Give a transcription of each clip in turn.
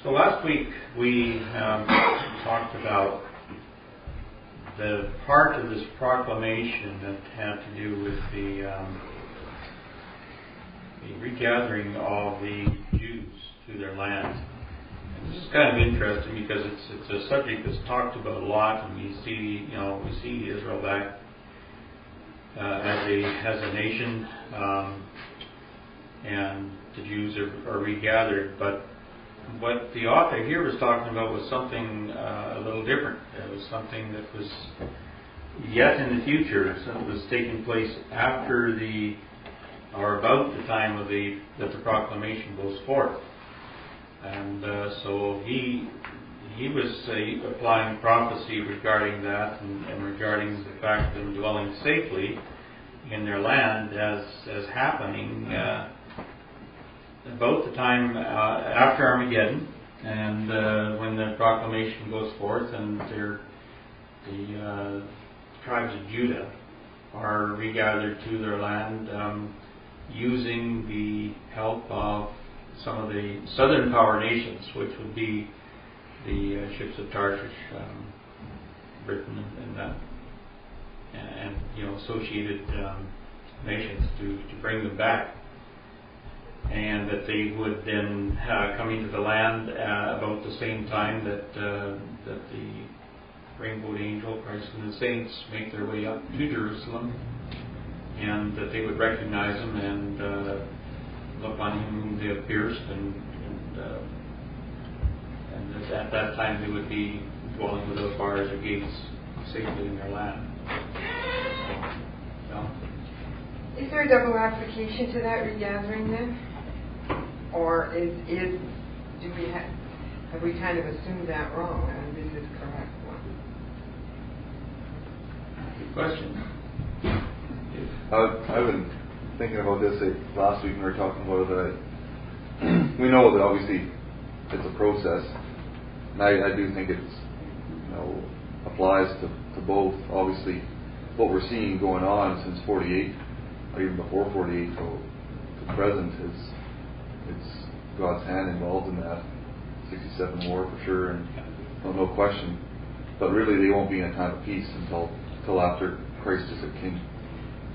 So last week we talked about the part of this proclamation that had to do with the regathering of the Jews to their land. And this is kind of interesting because it's a subject that's talked about a lot, and we see Israel back as a nation, and the Jews are regathered. But what the author here was talking about was something a little different. It was something that was yet in the future, something that was taking place after or about the time of that the proclamation goes forth. And so he was applying prophecy regarding that and regarding the fact of them dwelling safely in their land as happening about the time after Armageddon, and when the proclamation goes forth and the tribes of Judah are regathered to their land, using the help of some of the southern power nations, which would be the ships of Tarshish, Britain, and that, and associated nations to bring them back. And that they would then come into the land about the same time that the rainbowed angel, Christ and the saints, make their way up to Jerusalem, and that they would recognize him and look on him whom they have pierced, and that at that time they would be dwelling without bars or gates, safely in their land. Is there a double application to that regathering then? Or have we kind of assumed that wrong and this is the correct one? Good question. I've been thinking about this last week when we were talking about it. We know that obviously it's a process, and I do think it's applies to both. Obviously, what we're seeing going on since 48, or even before 48, so to present it's God's hand involved in that 67 war for sure, and no question. But really, they won't be in a time of peace until after Christ is a king.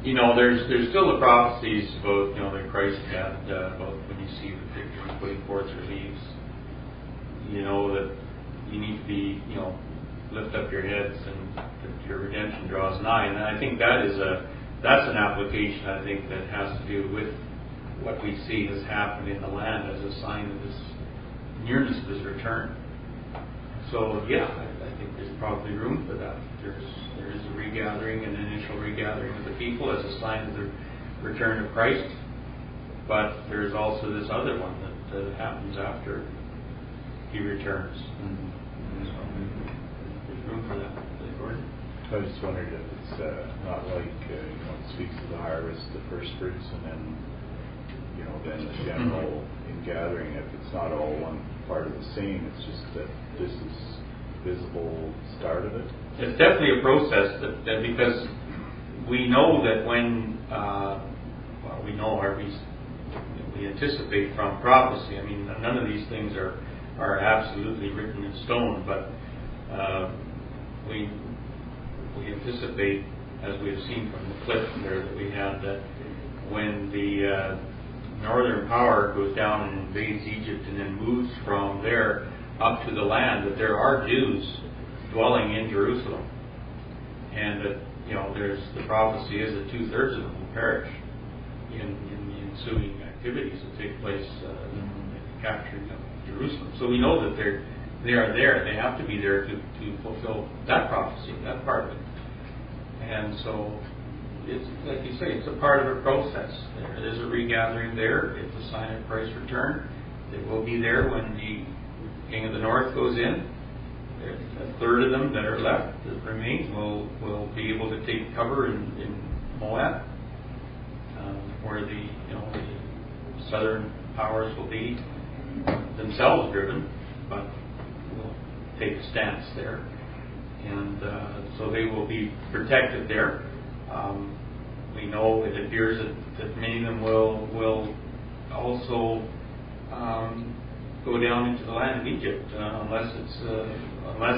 There's still the prophecies about that Christ had about when you see the picture putting forth your leaves. That you need to be lift up your heads and that your redemption draws nigh. And I think that's an application I think that has to do with what we see has happened in the land as a sign of this nearness of his return. So I think there's probably room for that. There is a regathering, an initial regathering of the people as a sign of the return of Christ. But there's also this other one that happens after he returns. Mm-hmm. So there's room for that. Gordon? I just wondered if it's not like it speaks to the harvest, the first fruits, and then then the general ingathering. If it's not all one part of the same, it's just that this is visible start of it. It's definitely a process that because we know that when we anticipate from prophecy. I mean, none of these things are absolutely written in stone, but we anticipate, as we have seen from the clip there that we had, that when the northern power goes down and invades Egypt and then moves from there up to the land, that there are Jews dwelling in Jerusalem, and that there's the prophecy is that 2/3 of them will perish in the ensuing activities that take place in the capturing of Jerusalem. So we know that they are there. They have to be there to fulfill that prophecy, that part of it. And so it's like you say, it's a part of a process. There is a regathering there. It's a sign of Christ's return. They will be there when the King of the North goes in. A third of them that are left, that remain, will be able to take cover in Moab, where the southern powers will be themselves driven, but will take a stance there, and so they will be protected there. We know it appears that many of them will also go down into the land of Egypt, unless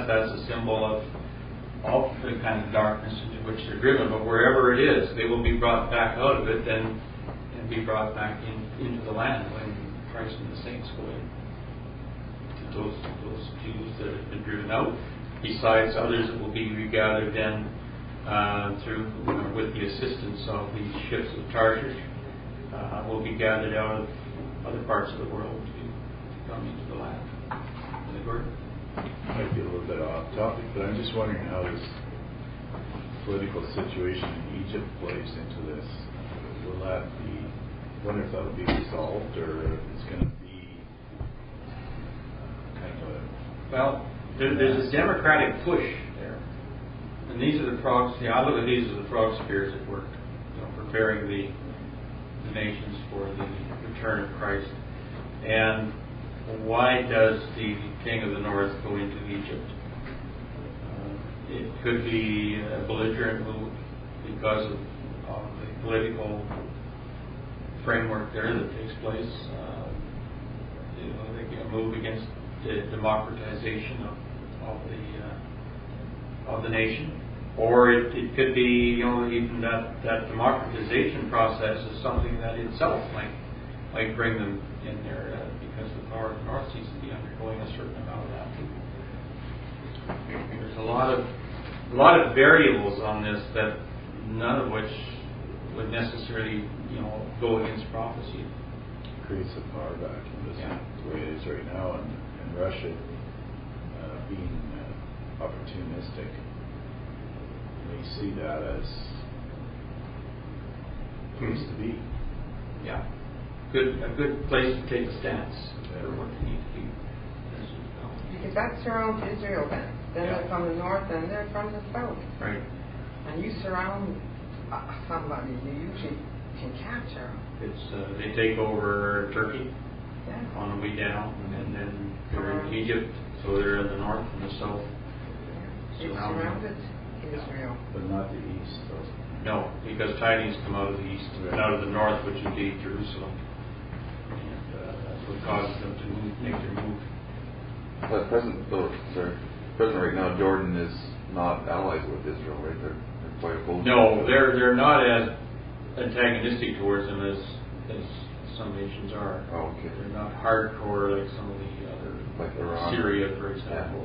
that's a symbol of the kind of darkness into which they're driven. But wherever it is, they will be brought back out of it and be brought back into the land when Christ and the saints go in. Those Jews that have been driven out, besides others that will be regathered then through with the assistance of the ships of Tarshish, will be gathered out of other parts of the world to come into the land. Might be a little bit off topic, but I'm just wondering how this political situation in Egypt plays into this. Will that be? Wonder if that'll be resolved, or if it's going to be kind of a. Well, there's a democratic push there, and these are the frogs. I look at these as the frog spirits at work, preparing the nations for the return of Christ. And why does the king of the north go into Egypt? It could be a belligerent move because of the political framework there that takes place. A move against the democratization of the nation, or it could be even that democratization process is something that itself might bring them in there because the power of the north seems to be undergoing a certain amount of that too. There's a lot of variables on this that none of which would necessarily go against prophecy. Creates a power vacuum, the way it is right now, and Russia being opportunistic, we see that as place to be. Yeah, a good place to take a stance for what they need to do. Because that surrounds Israel then. They're from the north and they're from the south. Right. And you surround somebody, you usually can capture them. It's they take over Turkey on the way down, and then they're in Egypt, so they're in the north and the south. It surrounded Israel. But not the east, though. No, because tidings come out of the east, and out of the north, which would be Jerusalem. And that's what causes them to make their move. But present right now, Jordan is not allies with Israel, right? They're quite opposed. No, they're not as antagonistic towards them as some nations are. Oh, okay. They're not hardcore like some of the other, like Iran. Syria, for example.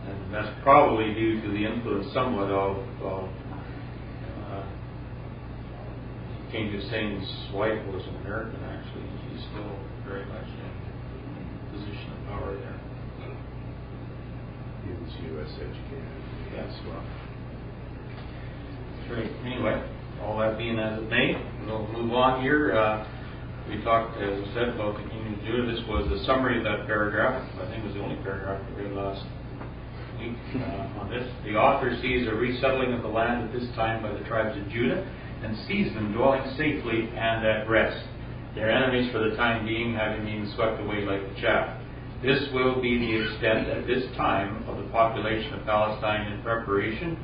And that's probably due to the influence somewhat of King Hussein's wife was an American, actually. She's still very much in a position of power there. He was U.S. educated. Yes. Well. That's right. Anyway, all that being as it may, we'll move on here. We talked, as I said, about the Kingdom of Judah. This was the summary of that paragraph. I think it was the only paragraph we read last week on this. The author sees a resettling of the land at this time by the tribes of Judah and sees them dwelling safely and at rest, their enemies for the time being having been swept away like the chaff. This will be the extent at this time of the population of Palestine in preparation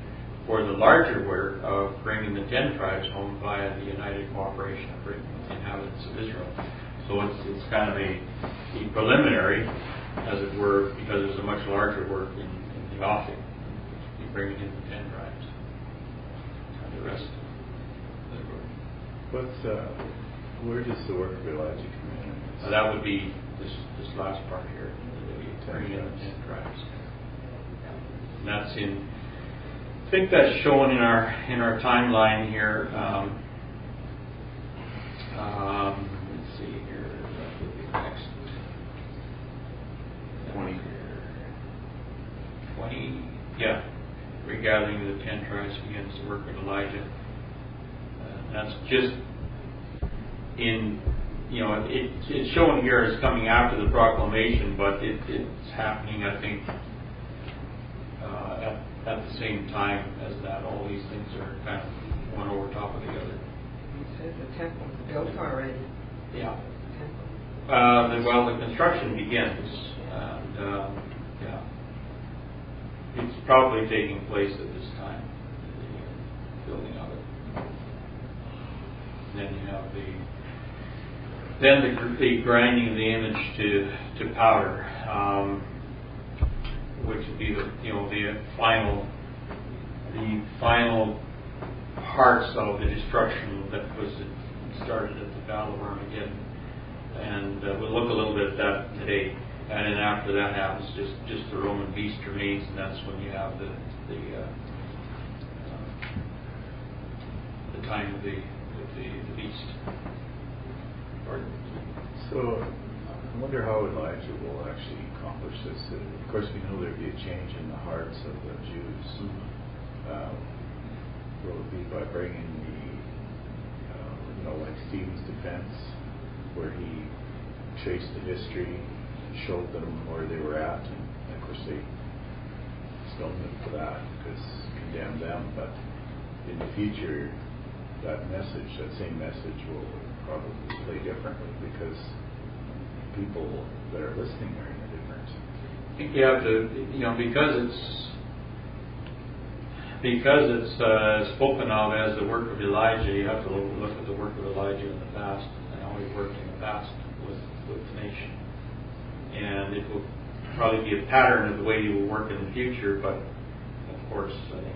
for the larger work of bringing the 10 tribes home via the united cooperation of the inhabitants of Israel. So it's kind of a preliminary, as it were, because there's a much larger work in the offing. You bring in the 10 tribes and the rest. Where does the work of Elijah come in? That would be this last part here. Bringing in the 10 tribes. And that's in. I think that's shown in our timeline here. Let's see here. That would be next. 20. Yeah. Regathering the 10 tribes begins the work of Elijah. That's just in, it's shown here as coming after the proclamation, but it's happening, I think, at the same time as that. All these things are kind of one over top of the other. He says the temple's built already. Yeah. The construction begins, and it's probably taking place at this time, the building of it. And then you have Then the grinding of the image to powder, which would be the final parts of the destruction that was started at the Battle of Armageddon. And we'll look a little bit at that today. And then after that happens, just the Roman beast remains, and that's when you have the time of the beast. So I wonder how Elijah will actually accomplish this. Of course, we know there'd be a change in the hearts of the Jews. Will it be by bringing like Stephen's defense, where he traced the history, showed them where they were at, and of course they stoned them for that because condemned them. But in the future, that same message will probably play differently because people that are listening are different. I think you have to, because it's spoken of as the work of Elijah, you have to look at the work of Elijah in the past and how he worked in the past with the nation. And it will probably be a pattern of the way he will work in the future, but of course, I think,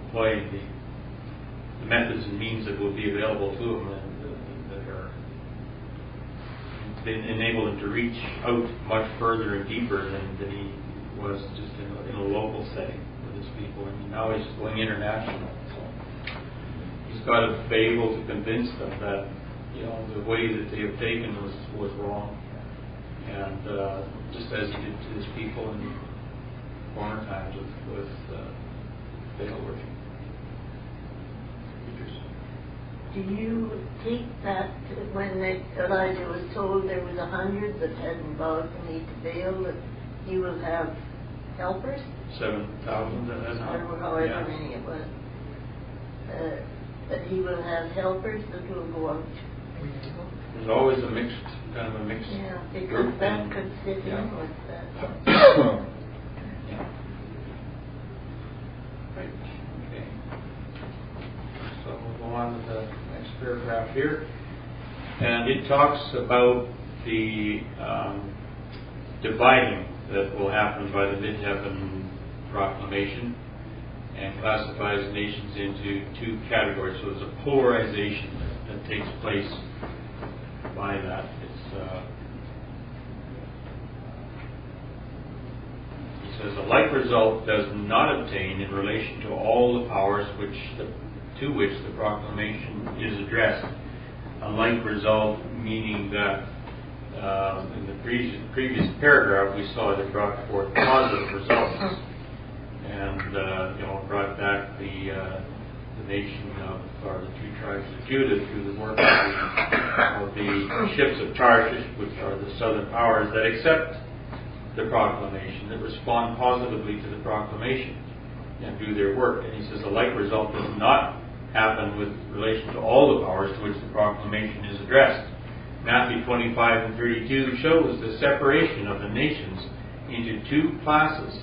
employing the methods and means that will be available to him and that are enable him to reach out much further and deeper than he was just in a local setting with his people. And now he's going international, so he's got to be able to convince them that the way that they have taken was wrong, and just as he did to his people in former times with Baal worship. Do you think that when Elijah was told there was 100 that hadn't bowed the knee to Baal, that he will have helpers? 7,000 that has not. Or however many it was. That he will have helpers that will go out. There's always a mixed Yeah, because group that could fit in with that. Right. Okay. So we'll go on to the next paragraph here. And it talks about the dividing that will happen by the mid-heaven proclamation and classifies nations into two categories. So there's a polarization that takes place by that. He says a like result does not obtain in relation to all the powers to which the proclamation is addressed. A like result meaning that in the previous paragraph we saw that it brought forth positive results and brought back the nation or the two tribes of Judah through the work of the ships of Tarshish, which are the southern powers that accept the proclamation, that respond positively to the proclamation and do their work. And he says a like result does not happen with relation to all the powers to which the proclamation is addressed. Matthew 25 and 32 shows the separation of the nations into two classes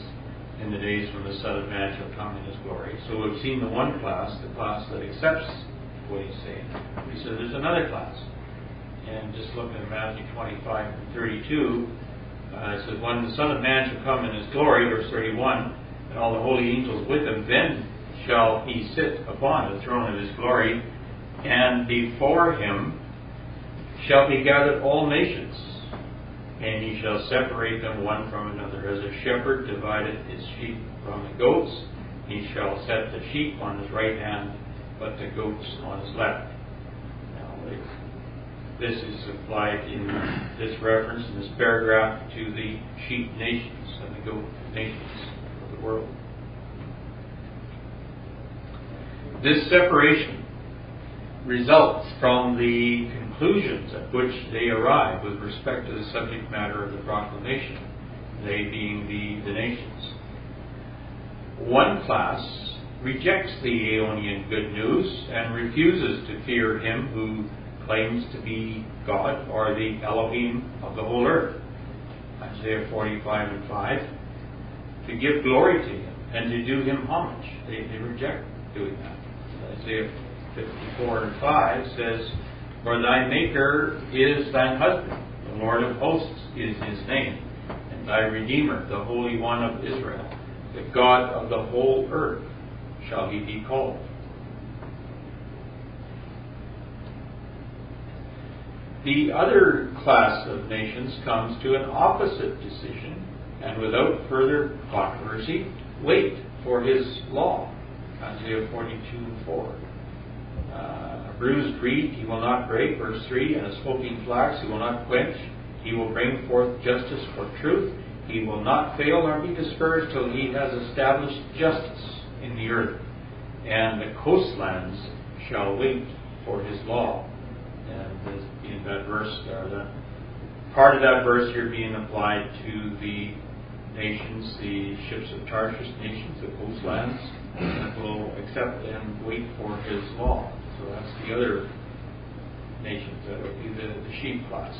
in the days when the Son of Man shall come in his glory. So we've seen the one class, the class that accepts what he's saying. He says there's another class. And just looking at Matthew 25 and 32, it says, when the Son of Man shall come in his glory, verse 31, and all the holy angels with him, then shall he sit upon the throne of his glory, and before him shall be gathered all nations, and he shall separate them one from another, as a shepherd divideth his sheep from the goats. He shall set the sheep on his right hand, but the goats on his left. Now, this is applied in this reference, in this paragraph, to the sheep nations and the goat nations of the world. This separation results from the conclusions at which they arrive with respect to the subject matter of the proclamation, they being the nations. One class rejects the Aeonian good news and refuses to fear him who claims to be God or the Elohim of the whole earth. Isaiah 45 and 5. To give glory to him and to do him homage. They reject doing that. Isaiah 54 and 5 says, For thy Maker is thine husband, the Lord of hosts is his name, and thy Redeemer, the Holy One of Israel, the God of the whole earth shall he be called. The other class of nations comes to an opposite decision, and without further controversy, wait for his law. Isaiah 42:4. A bruised reed he will not break, verse 3, and a smoking flax he will not quench. He will bring forth justice for truth. He will not fail nor be discouraged till he has established justice in the earth. And the coastlands shall wait for his law. And in that verse, the part of that verse here being applied to the nations, the ships of Tarshish nations, the coastlands, that will accept and wait for his law. So that's the other nations. That would be the sheep class.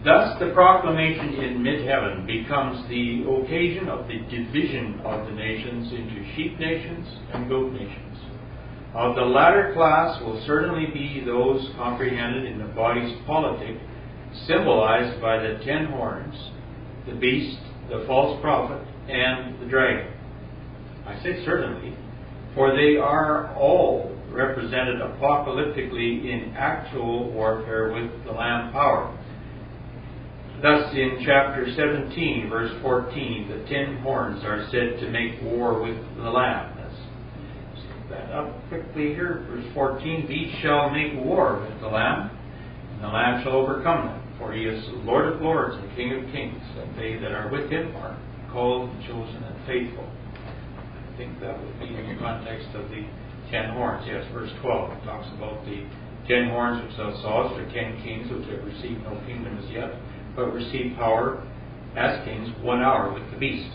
Thus, the proclamation in mid-heaven becomes the occasion of the division of the nations into sheep nations and goat nations. Of the latter class will certainly be those comprehended in the body's politic, symbolized by the 10 horns, the beast, the false prophet, and the dragon. I say certainly, for they are all represented apocalyptically in actual warfare with the Lamb power. Thus, in chapter 17, verse 14, the 10 horns are said to make war with the Lamb. Let's look that up quickly here. Verse 14, these shall make war with the Lamb, and the Lamb shall overcome them. For he is Lord of lords and King of kings, and they that are with him are called and chosen and faithful. I think that would be in the context of the 10 horns. Yes, verse 12 it talks about the 10 horns which thou sawest, or 10 kings which have received no kingdom as yet, but receive power as kings 1 hour with the beast.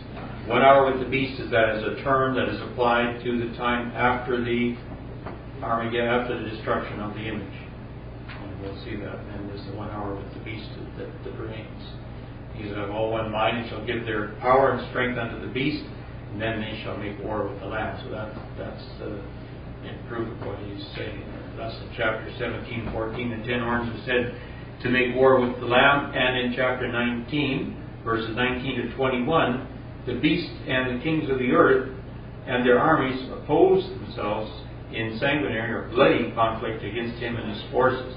1 hour with the beast is a term that is applied to the time after the Armageddon, after the destruction of the image. And we'll see that. And there's the 1 hour with the beast that remains. These have all one mind and shall give their power and strength unto the beast, and then they shall make war with the Lamb. So that's in proof of what he's saying. Thus in chapter 17, 14, the 10 horns are said to make war with the Lamb, and in chapter 19, verses 19 to 21, the beast and the kings of the earth and their armies oppose themselves in sanguinary or bloody conflict against him and his forces.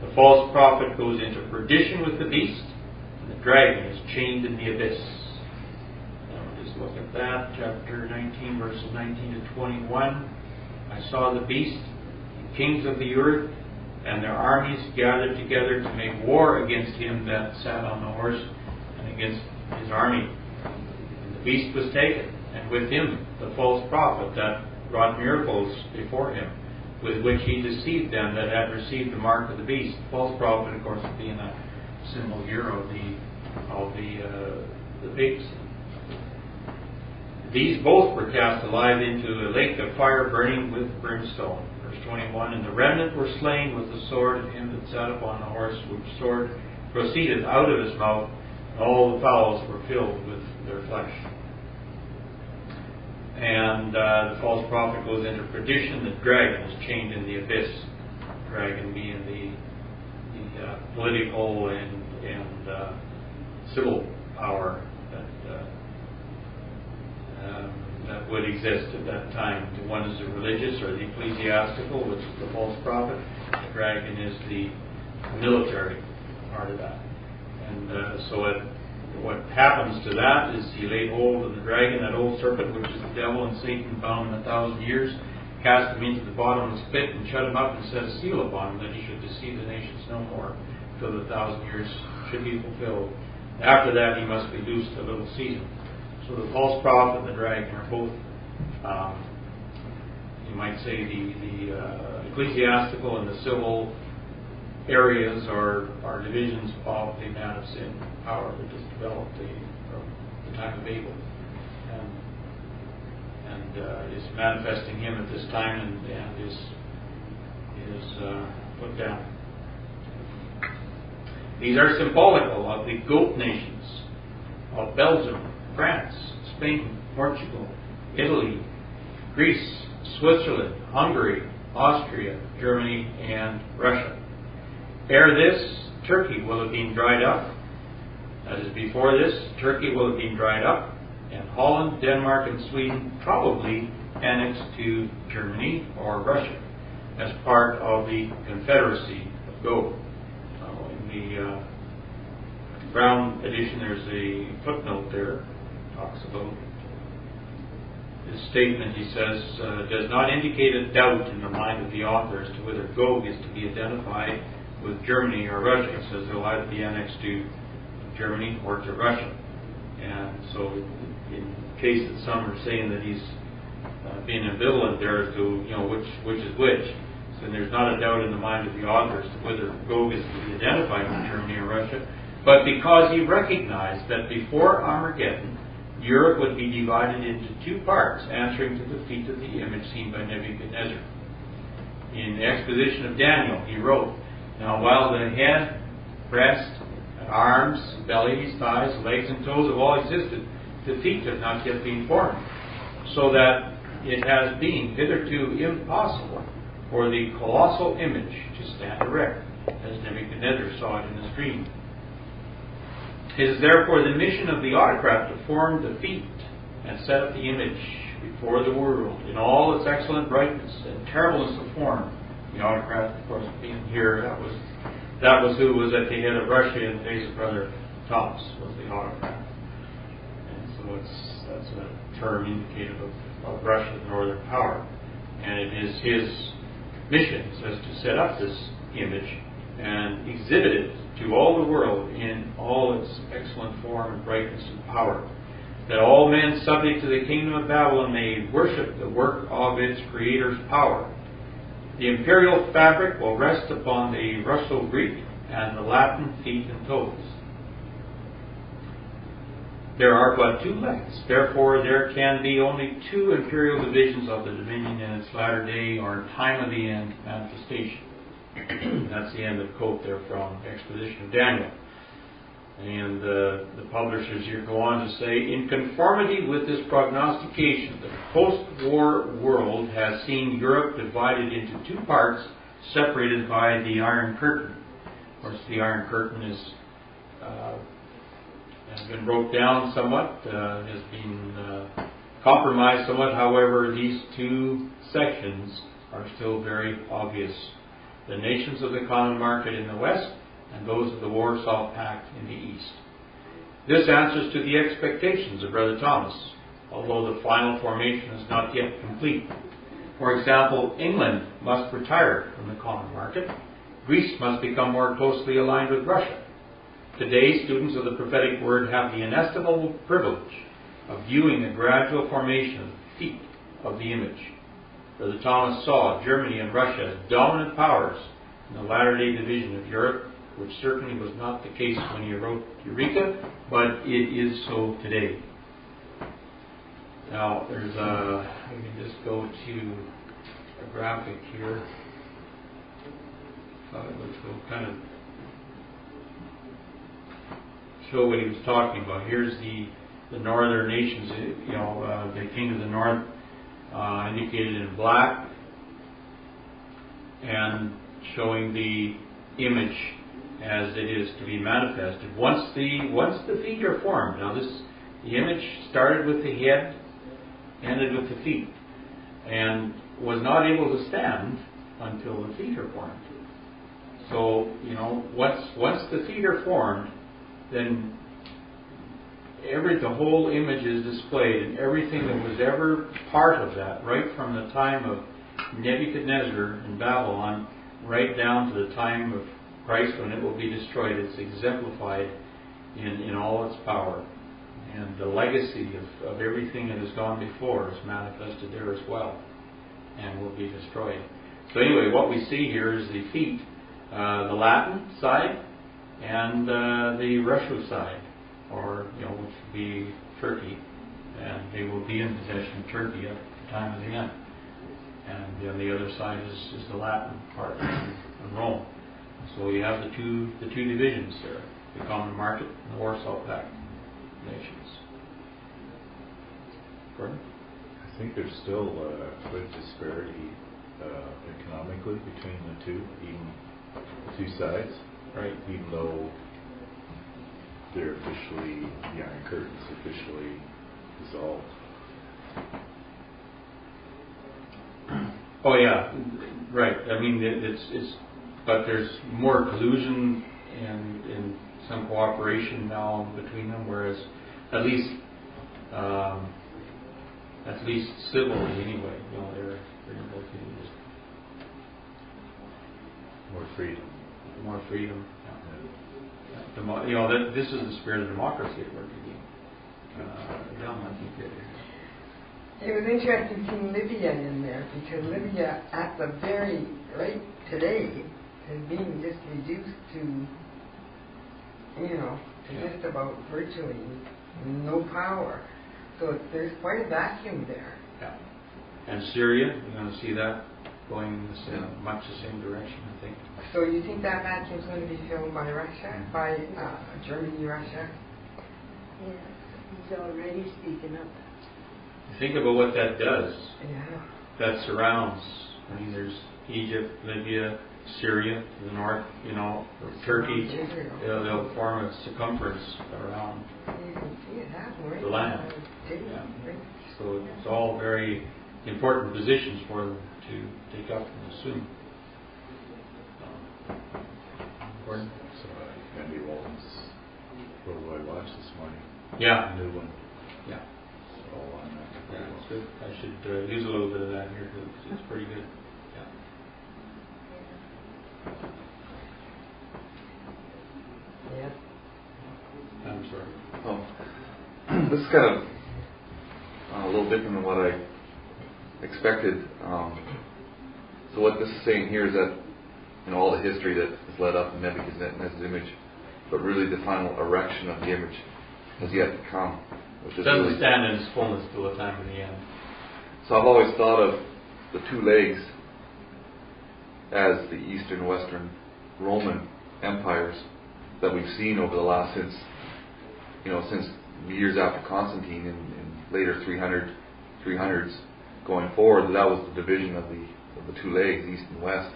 The false prophet goes into perdition with the beast, and the dragon is chained in the abyss. Now we'll just look at that, chapter 19, verses 19 to 21. I saw the beast, the kings of the earth, and their armies gathered together to make war against him that sat on the horse and against his army. And the beast was taken, and with him the false prophet that wrought miracles before him, with which he deceived them that had received the mark of the beast. The false prophet, of course, being a symbol here of the pigs. These both were cast alive into a lake of fire burning with brimstone. Verse 21, and the remnant were slain with the sword of him that sat upon the horse, which sword proceeded out of his mouth, and all the fowls were filled with their flesh. And the false prophet goes into perdition. The dragon is chained in the abyss. The dragon being the political and civil power that would exist at that time. The one is the religious or the ecclesiastical, which is the false prophet. The dragon is the military part of that. And what happens to that is he laid hold of the dragon, that old serpent, which is the devil and Satan, bound him 1,000 years, cast him into the bottomless pit, and shut him up and set a seal upon him, that he should deceive the nations no more, till the 1,000 years should be fulfilled. After that, he must be loosed a little season. So the false prophet and the dragon are both, you might say, the ecclesiastical and the civil areas are divisions of the man of sin power that was developed from the time of Abel, and is manifesting him at this time, and is put down. These are symbolical of the goat nations of Belgium, France, Spain, Portugal, Italy, Greece, Switzerland, Hungary, Austria, Germany, and Russia. Ere this, Turkey will have been dried up. That is, before this, Turkey will have been dried up, and Holland, Denmark, and Sweden probably annexed to Germany or Russia as part of the Confederacy of Go. In the Brown edition, there's a footnote there, talks about his statement. He says, does not indicate a doubt in the mind of the author as to whether Gog is to be identified with Germany or Russia. It says they'll either be annexed to Germany or to Russia. And so in case that some are saying that he's being ambivalent there as to, which is which, so there's not a doubt in the mind of the author as to whether Gog is to be identified with Germany or Russia, but because he recognized that before Armageddon, Europe would be divided into two parts, answering to the feet of the image seen by Nebuchadnezzar. In the exposition of Daniel, he wrote, now while the head, breast, arms, belly, thighs, legs, and toes have all existed, the feet have not yet been formed, so that it has been hitherto impossible for the colossal image to stand erect, as Nebuchadnezzar saw it in his dream. It is therefore the mission of the autocrat to form the feet and set up the image before the world in all its excellent brightness and terribleness of form. The autocrat, of course, being here, that was who was at the head of Russia in the days of Brother Thomas, was the autocrat. And so that's a term indicative of Russia's northern power. And it is his mission as to set up this image and exhibit it to all the world in all its excellent form and brightness and power, that all men subject to the kingdom of Babylon may worship the work of its creator's power. The imperial fabric will rest upon the Russo-Greek and the Latin feet and toes. There are but two legs, therefore there can be only two imperial divisions of the dominion in its latter day or time of the end manifestation. That's the end of quote there from Exposition of Daniel. And the publishers here go on to say, in conformity with this prognostication, the post-war world has seen Europe divided into two parts, separated by the Iron Curtain. Of course, the Iron Curtain has been broke down somewhat, has been compromised somewhat. However, these two sections are still very obvious. The nations of the common market in the west and those of the Warsaw Pact in the east. This answers to the expectations of Brother Thomas, although the final formation is not yet complete. For example, England must retire from the common market. Greece must become more closely aligned with Russia. Today, students of the prophetic word have the inestimable privilege of viewing the gradual formation of the feet of the image. Brother Thomas saw Germany and Russia as dominant powers in the latter-day division of Europe, which certainly was not the case when he wrote Eureka, but it is so today. Now, we can just go to a graphic here, which will kind of show what he was talking about. Here's the northern nations, the king of the north, indicated in black, and showing the image as it is to be manifested. Once the feet are formed. Now the image started with the head, ended with the feet, and was not able to stand until the feet are formed. So, once the feet are formed, then the whole image is displayed, and everything that was ever part of that, right from the time of Nebuchadnezzar in Babylon, right down to the time of Christ when it will be destroyed, it's exemplified in all its power. And the legacy of everything that has gone before is manifested there as well, and will be destroyed. So anyway, what we see here is the feet, the Latin side and the Russian side, or which would be Turkey, and they will be in possession of Turkey at the time of the end. And on the other side is the Latin part in Rome. So you have the two divisions there: the common market and the Warsaw Pact nations. Gordon? I think there's still a good disparity economically between the two, even the two sides. Right. Even though they're officially, the Iron Curtain's officially dissolved. Oh yeah, right. I mean, but there's more collusion and some cooperation now between them, whereas at least civilly anyway, you know, they're negotiating just More freedom. more freedom. You know, this is the spirit of democracy at work again. I think it is. It was interesting seeing Libya in there, because Libya at the very right today is being just reduced to, you know, to just about virtually no power. So there's quite a vacuum there. Yeah. And Syria, you're going to see that going in much the same direction, I think. So you think that vacuum is going to be filled by Russia, by Germany, Russia? Yes, he's already speaking up. Think about what that does. Yeah. That surrounds. I mean, there's Egypt, Libya, Syria to the north. You know, Turkey. They'll form a circumference around You can see it happen right the land. now. Yeah. So it's all very important positions for them to take up and assume. Gordon? So Andy Walton's Worldwide Watch this morning. Yeah. New one. Yeah. It's all on that. Yeah, it's good. I should use a little bit of that here too. It's pretty good. Yeah. I'm sorry. Oh, this is kind of a little different than what I expected. So what this is saying here is that, you know, all the history that has led up to Nebuchadnezzar's image, but really the final erection of the image has yet to come. Which It is doesn't really, stand in its fullness till the time of the end. so I've always thought of the two legs as the Eastern and Western Roman empires that we've seen over the last since years after Constantine in later 300s going forward. That was the division of the two legs, East and West,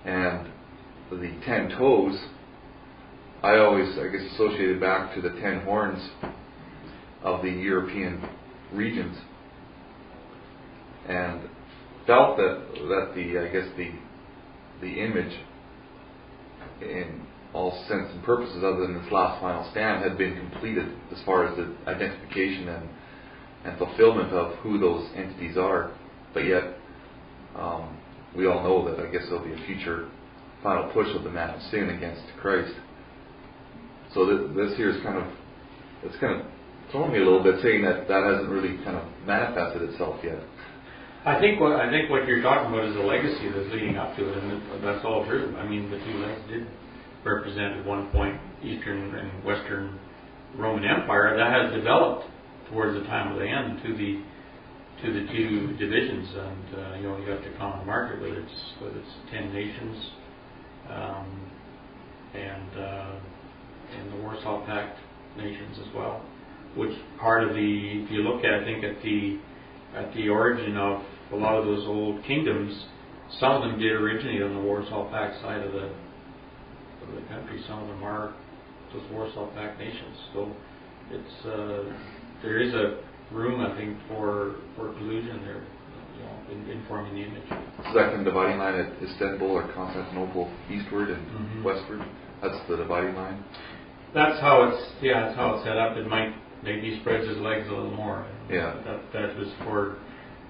and the 10 toes. I always, associated back to the 10 horns of the European regions, and felt that the image, in all sense and purposes other than its last final stand, had been completed as far as the identification and fulfillment of who those entities are. But yet, we all know that there'll be a future final push of the man of sin against Christ. So this here is it's kind of throwing me a little bit, saying that hasn't really kind of manifested itself yet. I think what you're talking about is the legacy that's leading up to it, and that's all true. I mean, the two legs did represent at one point Eastern and Western Roman Empire. That has developed towards the time of the end to the two divisions, and you got the common market with its 10 nations, and the Warsaw Pact nations as well. Which part of if you look at, I think at the origin of a lot of those old kingdoms, some of them did originate on the Warsaw Pact side of the country. Some of them are those Warsaw Pact nations. So it's there is a room, I think, for collusion there, in forming the image. So that kind of dividing line at Istanbul or Constantinople, eastward and westward. That's the dividing line. That's how it's set up. It might maybe spreads his legs a little more. Yeah. That was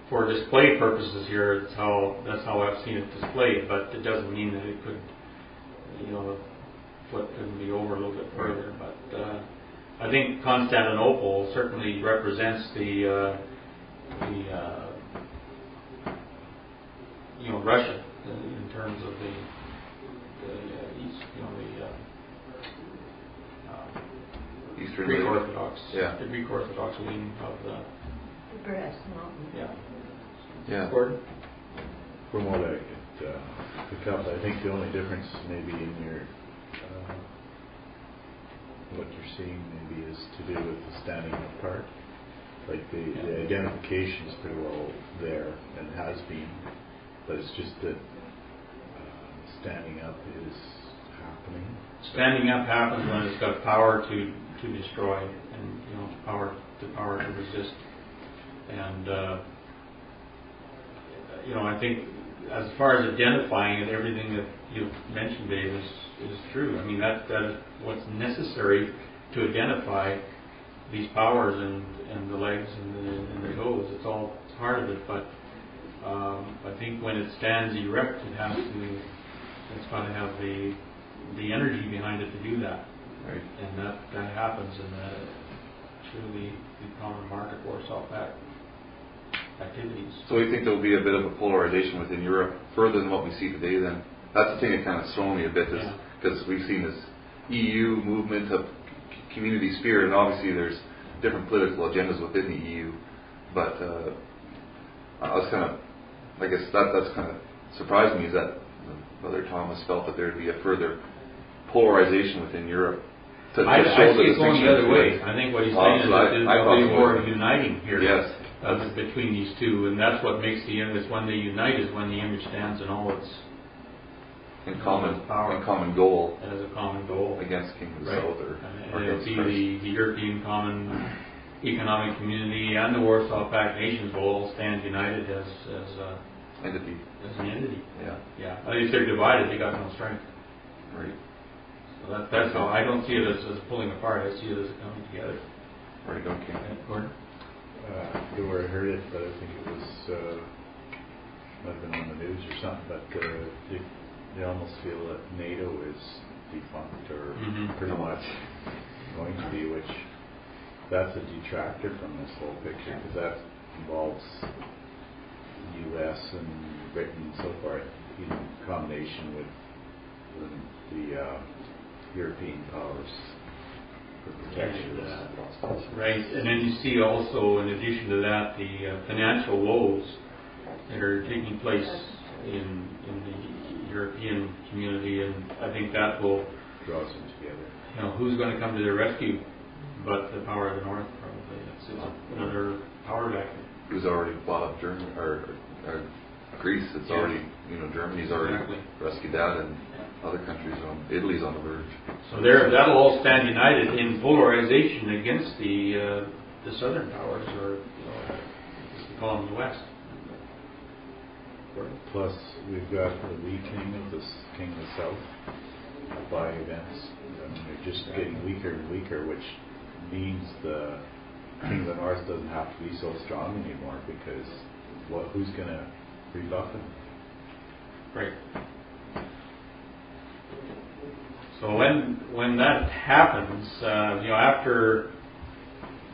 for display purposes here. That's how I've seen it displayed. But it doesn't mean that it could, the foot couldn't be over a little bit further. But I think Constantinople certainly represents the Russia in terms of the East, Eastern Greek League. Orthodox, Yeah. the Greek Orthodox wing of the Brass Mountain. Yeah. Gordon? From what I could pick up, I think the only difference maybe in your what you're seeing maybe is to do with the standing apart. Like the identification is pretty well there and has been. but it's just that standing up is happening. Standing up happens when it's got power to destroy, and power to resist. And I think as far as identifying it, everything that you've mentioned, Dave, is true. I mean, that is what's necessary to identify these powers and the legs and the toes. It's all part of it, but I think when it stands erect, it's got to have the energy behind it to do that. Right. And that happens through the common market force activities. So we think there'll be a bit of a polarization within Europe, further than what we see today then? That's the thing that kind of thrown me a bit, because we've seen this EU movement of community spirit, and obviously there's different political agendas within the EU, but I was kind of, I guess that's kind of surprised me, is that Brother Thomas felt that there would be a further polarization within Europe. I see it going the other way. I think what he's saying is that there's more uniting here. Yes. Between these two, and that's what makes the image, when they unite, is when the image stands in all its power, in common goal, as a common goal against King of the right. South, or it'll be the European Common Economic Community and the Warsaw Pact nations will all stand united as entity. As an entity. Yeah. I think if they're divided, they got no strength. Right. So that's how I don't see it as pulling apart. I see it as coming together. Right. Okay. Gordon? I where I heard it, but I think it was might have been on the news or something. But they almost feel that NATO is defunct or pretty much going to be, which that's a detractor from this whole picture, because that involves the U.S. and Britain and so forth in combination with the European powers for protection. Right, and then you see also, in addition to that, the financial woes that are taking place in the European community, and I think that will draw them together. Who's going to come to their rescue but the power of the North, probably. It's another power vacuum. Who's already bought up Germany or Greece? It's already, Germany's already rescued that, and other countries Italy's on the verge. So that'll all stand united in polarization against the southern powers, or as we call them, the West. Plus, we've got the weakening of this King of the South by events. They're just getting weaker and weaker, which means the King of the North doesn't have to be so strong anymore, because who's going to rebuff him? Right. So when that happens, after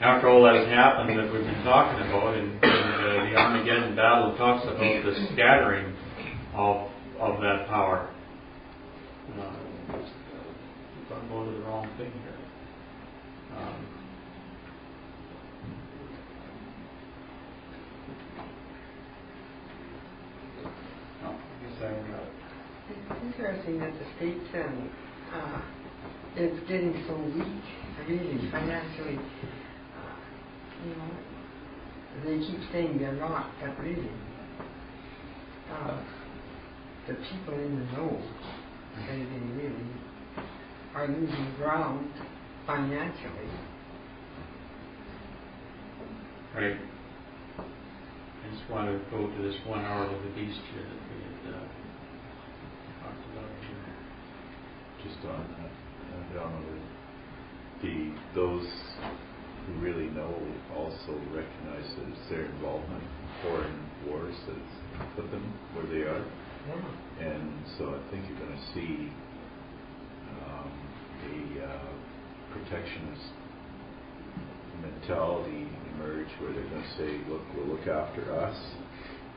all that has happened that we've been talking about, and the Armageddon battle talks about the scattering of that power. I'm going to the wrong thing here. It's interesting that the states is getting so weak, really, financially. They keep saying they're not, but really, the people in the know, they really are losing ground financially. Right. I just want to go to this 1 hour with the beast here that we had talked about here. Just on those who really know also recognize that it's their involvement in foreign wars that's put them where they are. Yeah. And so I think you're going to see a protectionist mentality emerge, where they're going to say, look, we'll look after us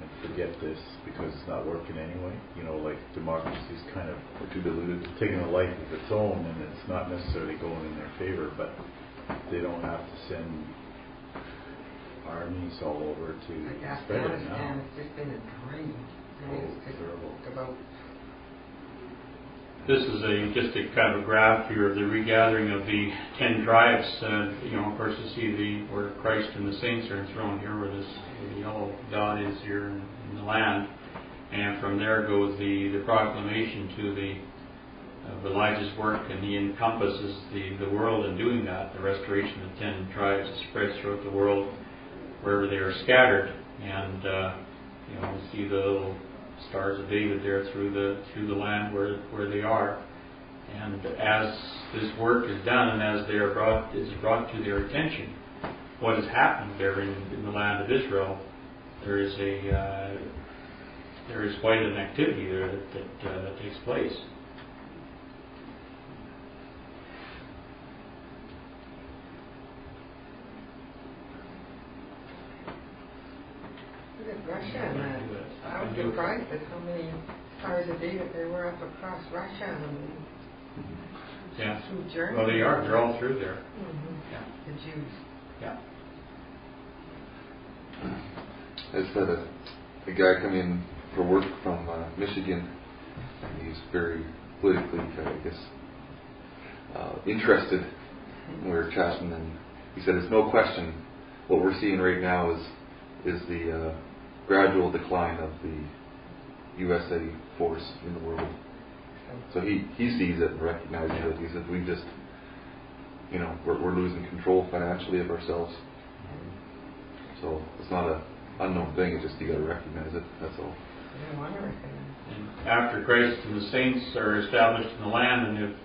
and forget this because it's not working anyway. Like democracy's kind of too diluted, taking a life of its own, and it's not necessarily going in their favor, but they don't have to send armies all over to spread it now. It's just been a drain. It's terrible. About this is just a kind of a graph here of the regathering of the 10 tribes. Of course, you see where Christ and the saints are enthroned here, where the yellow dot is here in the land. And from there goes the proclamation to of Elijah's work, and he encompasses the world in doing that. The restoration of the 10 tribes spreads throughout the world wherever they are scattered, and we see the little stars of David there through the land where they are. And as this work is done, and as is brought to their attention, what has happened there in the land of Israel, there is quite an activity there that takes place. Look at Russia and that. I was surprised at how many stars of David there were up across Russia and through Germany. Well, they are. They're all through there. Mm-hmm. Yeah. The Jews. Yeah. I just had a guy come in for work from Michigan, and he's very politically, interested. We were chatting, and he said, "It's no question what we're seeing right now is the gradual decline of the USA force in the world." So he sees it and recognizes it. He says, "We just, we're losing control financially of ourselves." So it's not an unknown thing. It's just you got to recognize it. That's all. I want to recognize. And after Christ and the saints are established in the land and they've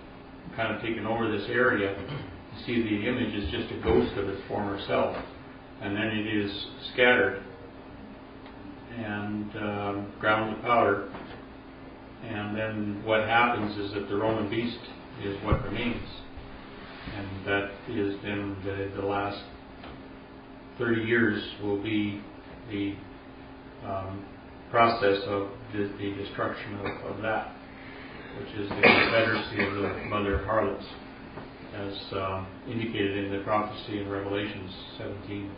kind of taken over this area, you see the image is just a ghost of its former self, and then it is scattered and ground to powder. And then what happens is that the Roman beast is what remains, and that is then the last 30 years will be the process of the destruction of that, which is the confederacy of the mother harlots, as indicated in the prophecy in Revelation 17.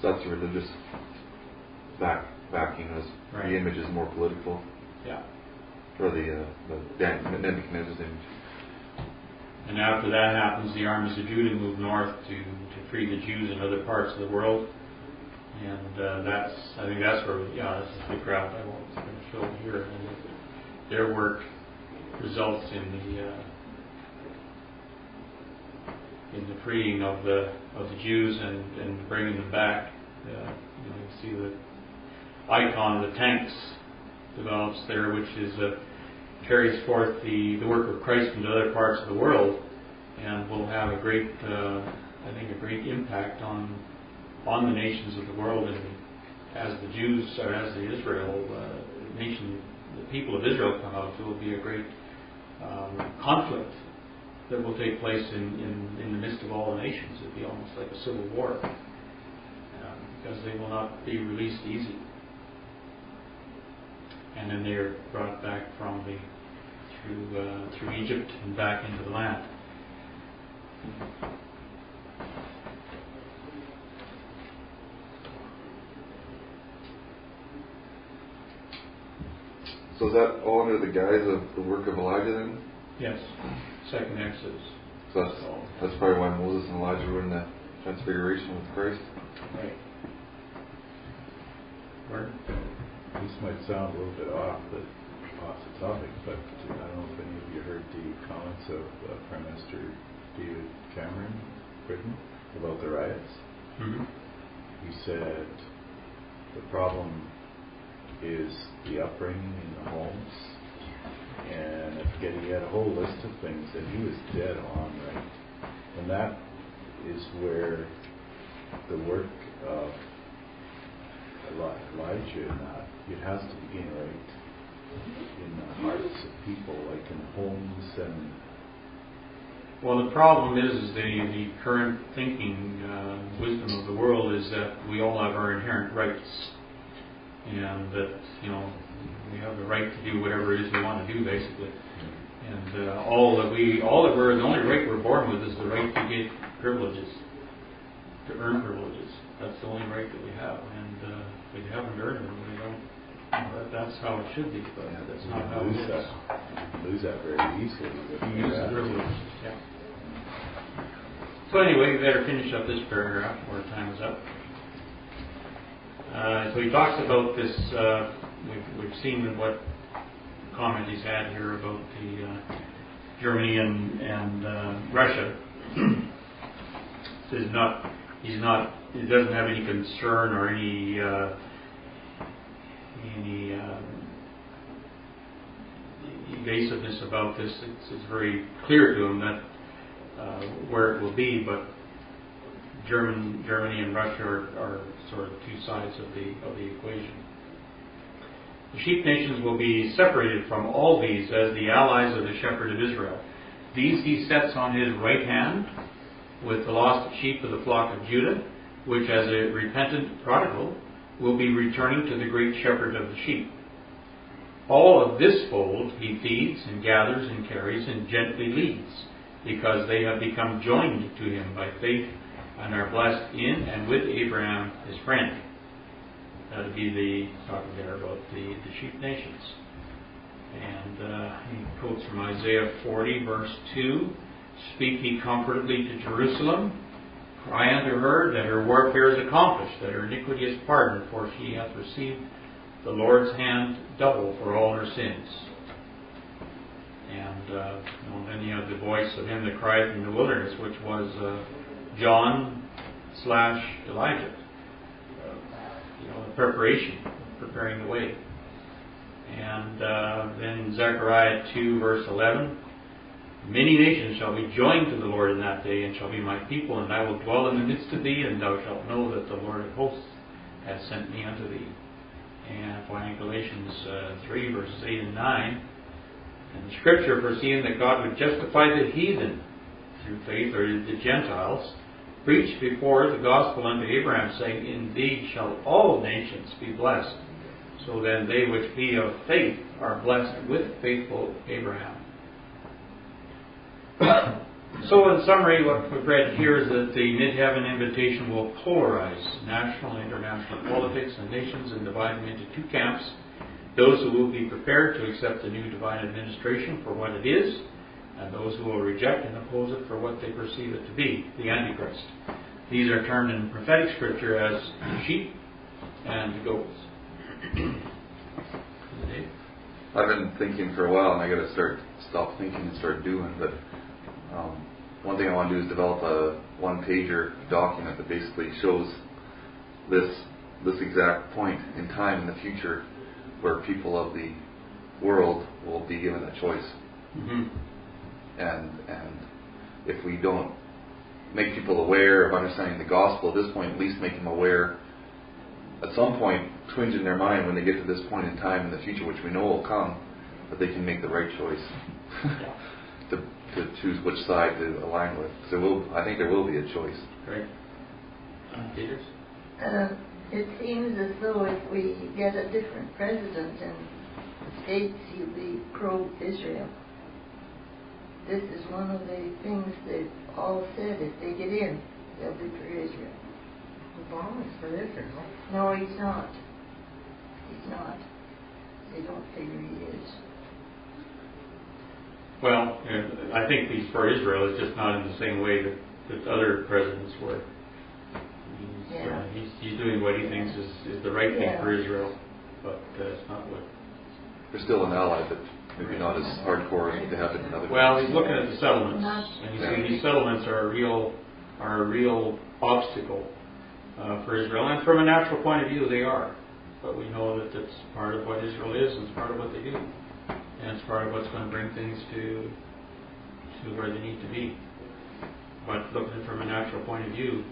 So that's a religious backing, as Right. The image is more political. Yeah. For the Nebuchadnezzar's image. And after that happens, the armies of Judah move north to free the Jews in other parts of the world. And I think that's where, this is the graph I won't show here. And their work results in the freeing of the Jews and bringing them back. You see the icon of the tanks develops there, which is carries forth the work of Christ into other parts of the world, and will have a great impact on the nations of the world. And as the Jews, or as the Israel nation, the people of Israel come out, there will be a great conflict that will take place in the midst of all the nations. It will be almost like a civil war, because they will not be released easy. And then they are brought back through Egypt and back into the land. So is that all under the guise of the work of Elijah then? Yes, second Exodus. So that's probably why Moses and Elijah were in the transfiguration with Christ. Right. Pardon? This might sound a little bit off the topic, but I don't know if any of you heard the comments of Prime Minister David Cameron, Britain, about the riots. Mm-hmm. He said the problem is the upbringing in the homes, and he had a whole list of things, and he was dead on, right? And that is where the work of Elijah and that, it has to begin right in the hearts of people, like in homes and... Well, the problem is the current thinking, wisdom of the world is that we all have our inherent rights, and that we have the right to do whatever it is we want to do, basically. And the only right we're born with is the right to get privileges, to earn privileges. That's the only right that we have, and if we haven't earned them, we don't. That's how it should be, but that's not how it is. Lose that very easily. You use the privilege. Yeah. So anyway, we better finish up this paragraph, or time is up. So he talks about this. We've seen what comment he's had here about the Germany and Russia. He doesn't have any concern or any evasiveness about this. It's very clear to him that where it will be, but Germany and Russia are sort of two sides of the equation. The sheep nations will be separated from all these as the allies of the shepherd of Israel. These he sets on his right hand with the lost sheep of the flock of Judah, which as a repentant prodigal will be returning to the great shepherd of the sheep. All of this fold he feeds and gathers and carries and gently leads, because they have become joined to him by faith and are blessed in and with Abraham his friend. That would be talking there about the sheep nations. And he quotes from Isaiah 40, verse 2, "Speak ye comfortably to Jerusalem, cry unto her that her warfare is accomplished, that her iniquity is pardoned, for she hath received the Lord's hand double for all her sins." And then you have the voice of him that cried in the wilderness, which was John/Elijah. The preparation, preparing the way. And then Zechariah 2, verse 11, "Many nations shall be joined to the Lord in that day, and shall be my people, and I will dwell in the midst of thee, and thou shalt know that the Lord of hosts hath sent me unto thee." And finally, Galatians 3, verses 8 and 9, "And the Scripture, foreseeing that God would justify the heathen through faith, or the Gentiles, preached before the gospel unto Abraham, saying, Indeed shall all nations be blessed. So then they which be of faith are blessed with faithful Abraham." So in summary, what we've read here is that the mid-heaven invitation will polarize national and international politics and nations and divide them into two camps: those who will be prepared to accept the new divine administration for what it is, and those who will reject and oppose it for what they perceive it to be, the Antichrist. These are termed in prophetic scripture as the sheep and the goats. I've been thinking for a while, and I got to stop thinking and start doing. But one thing I want to do is develop a one-pager document that basically shows this exact point in time in the future where people of the world will be given a choice. Mm-hmm. And if we don't make people aware of understanding the gospel at this point, at least make them aware at some point, twinge in their mind when they get to this point in time in the future, which we know will come, that they can make the right choice to choose which side to align with. So I think there will be a choice. Great. Peters? It seems as though if we get a different president in the States, he'll be pro-Israel. This is one of the things they've all said. If they get in, they'll be for Israel. Obama's for Israel. No, he's not. He's not. They don't figure he is. Well, I think he's for Israel. It's just not in the same way that other presidents were. He's doing what he thinks is the right thing for Israel, but it's not what. They're still an ally, but maybe not as hardcore as they have been in other. Well, he's looking at the settlements, and he's saying these settlements are a real obstacle for Israel, and from a natural point of view, they are. But we know that that's part of what Israel is, and it's part of what they do, and it's part of what's going to bring things to where they need to be. But looking at it from a natural point of view,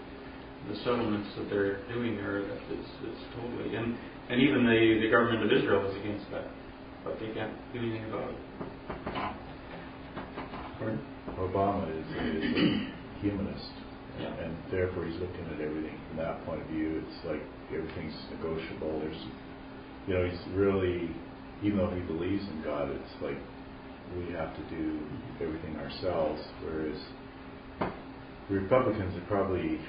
the settlements that they're doing there, it's totally, and even the government of Israel is against that, but they can't do anything about it. Pardon? Obama is a humanist, and therefore he's looking at everything from that point of view. It's like everything's negotiable. He's really, even though he believes in God, it's like we have to do everything ourselves, whereas Republicans are probably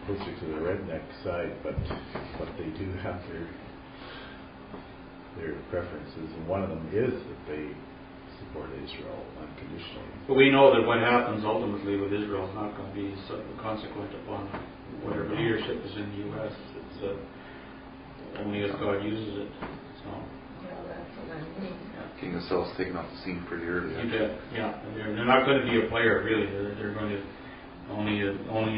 closer to the redneck side, but they do have their preferences, and one of them is that they support Israel unconditionally. But we know that what happens ultimately with Israel is not going to be consequent upon whatever leadership is in the U.S. only as God uses it. So, Well, that's what I mean. King of South's taken off the scene pretty early. you actually. bet. Yeah, they're not going to be a player really. They're going to only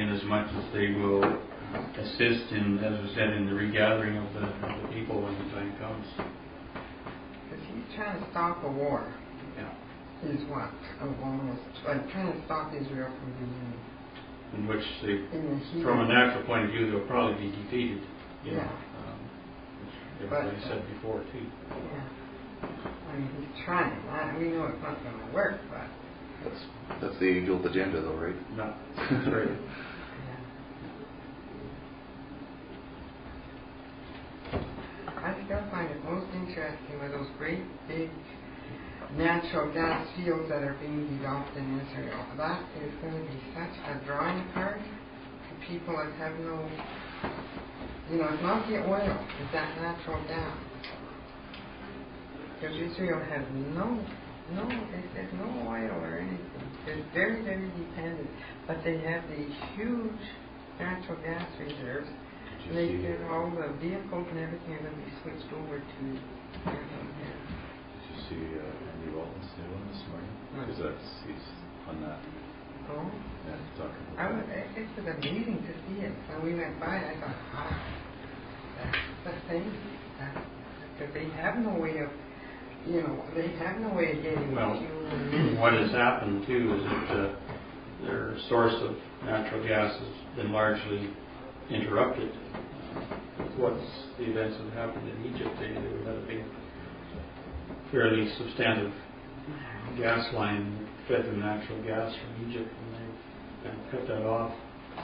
in as much as they will assist in, as we said, in the regathering of the people when the time comes. Because he's trying to stop a war. Yeah. Is what? Almost like trying to stop Israel from being In which they, in the heat. from a natural point of view, they'll probably be defeated. You know, Yeah. which everybody said before too. Yeah. I mean, he's trying. We know it's not going to work, but. That's the age-old agenda, though, right? No, that's right. Yeah. I still find it most interesting with those great big natural gas fields that are being developed in Israel. That is going to be such a drawing card to people that have no, it's not the oil, it's that natural gas. Because Israel has there's no oil or anything. They're very, very dependent. But they have these huge natural gas reserves. And they said all the vehicles and everything are going to be switched over to natural gas. Did you see Andy Walton's new one this morning? Because he's on that. Oh? Yeah, he's talking about It was amazing to see it. When we went by, I thought, that's the thing. Because they have no way of, they have no way of getting fuel. What has happened too is that their source of natural gas has been largely interrupted. What's the events that happened in Egypt? They had a big, fairly substantive gas line that fed them natural gas from Egypt, and they kind of cut that off. So.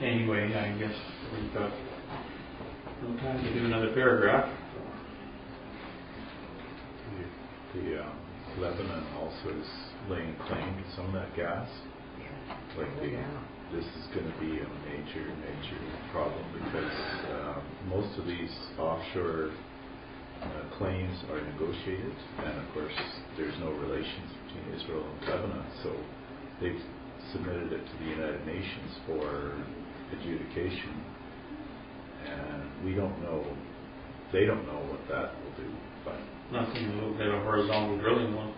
Anyway, I guess we've got no time to do another paragraph. the Lebanon also is laying claim to some of that gas. Like this is going to be a major problem because most of these offshore claims are negotiated, and of course there's no relations between Israel and Lebanon, so they've submitted it to the United Nations for adjudication, and we don't know, they don't know what that will do, but Nothing, a little bit of horizontal drilling one.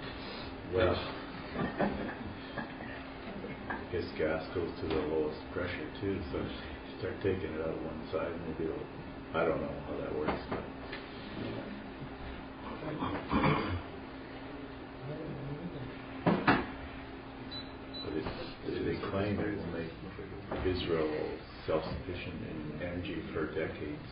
well, I guess gas goes to the lowest pressure too, so start taking it out of one side, maybe it'll, I don't know how that works, but they claim it will make Israel self-sufficient in energy for decades.